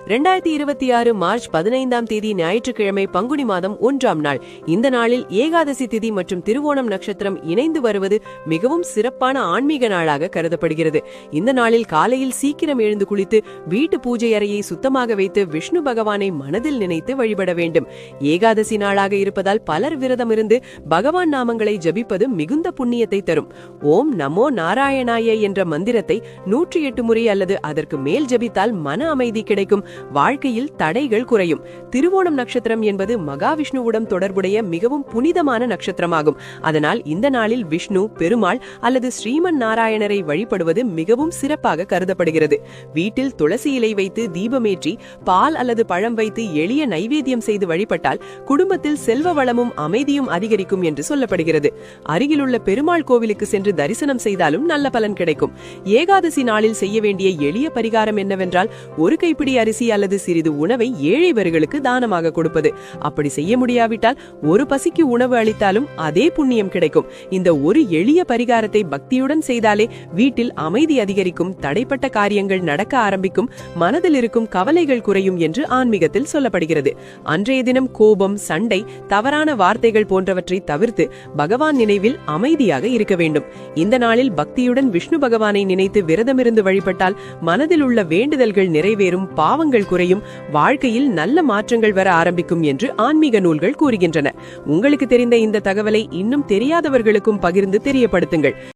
2026 March 15ஆம் தேதி ஞாயிற்றுக்கிழமை பங்குனி மாதம் 1ஆம் நாள். இந்த நாளில் ஏகாதசி திதி மற்றும் திருவோணம் நட்சத்திரம் இணைந்து வருவது மிகவும் சிறப்பான ஆன்மீக நாளாக கருதப்படுகிறது. இந்த நாளில் காலையில் சீக்கிரம் எழுந்து குளித்து வீட்டு பூஜை அறையை சுத்தமாக வைத்து விஷ்ணு பகவானை மனதில் நினைத்து வழிபட வேண்டும். ஏகாதசி நாளாக இருப்பதால் பலர் விரதம் இருந்து பகவான் நாமங்களை ஜபிப்பது மிகுந்த புண்ணியத்தை தரும். ஓம் நமோ நாராயணாய என்ற மந்திரத்தை 108 முறை அல்லது அதற்கு மேல் ஜபித்தால் மன அமைதி கிடைக்கும். வாழ்க்கையில் தடைகள் குறையும். திருவோணம் நட்சத்திரம் என்பது மகாவிஷ்ணுவுடன் தொடர்புடைய மிகவும் புனிதமான நட்சத்திரமாகும். அதனால் இந்த நாளில் விஷ்ணு, பெருமாள் அல்லது ஸ்ரீமன் நாராயணரை வழிபடுவது மிகவும் சிறப்பாக கருதப்படுகிறது. வீட்டில் துளசி இலை வைத்து தீபமேற்றி பால் அல்லது பழம் வைத்து எளிய நைவேத்தியம் செய்து வழிபட்டால் குடும்பத்தில் செல்வ வளமும் அமைதியும் அதிகரிக்கும் என்று சொல்லப்படுகிறது. அருகிலுள்ள பெருமாள் கோவிலுக்கு சென்று தரிசனம் செய்தாலும் நல்ல பலன் கிடைக்கும். ஏகாதசி நாளில் செய்ய வேண்டிய எளிய பரிகாரம் என்னவென்றால், ஒரு கைப்பிடி அரிசி அல்லது சிறிது உணவை ஏழைவர்களுக்கு தானமாக கொடுப்பது. அப்படி செய்ய முடியாவிட்டால் ஒரு பசிக்கு உணவு அளித்தாலும் அதே புண்ணியம் கிடைக்கும். இந்த ஒரு எளிய பரிகாரத்தை பக்தியுடன் செய்தாலே வீட்டில் அமைதி அதிகரிக்கும், தடைப்பட்ட காரியங்கள் நடக்க ஆரம்பிக்கும், மனதில் இருக்கும் கவலைகள் குறையும் என்று ஆன்மீகத்தில் சொல்லப்படுகிறது. அன்றைய தினம் கோபம், சண்டை, தவறான வார்த்தைகள் போன்றவற்றை தவிர்த்து பகவான் நினைவில் அமைதியாக இருக்க வேண்டும். இந்த நாளில் பக்தியுடன் விஷ்ணு பகவானை நினைத்து விரதமிருந்து வழிபட்டால் மனதில் உள்ள வேண்டுதல்கள் நிறைவேறும், பாவங்கள் குறையும், வாழ்க்கையில் நல்ல மாற்றங்கள் வர ஆரம்பிக்கும் என்று ஆன்மீக நூல்கள் கூறுகின்றன. உங்களுக்கு தெரிந்த இந்த தகவலை இன்னும் தெரியாதவர்களுக்கும் பகிர்ந்து தெரியப்படுத்துங்கள்.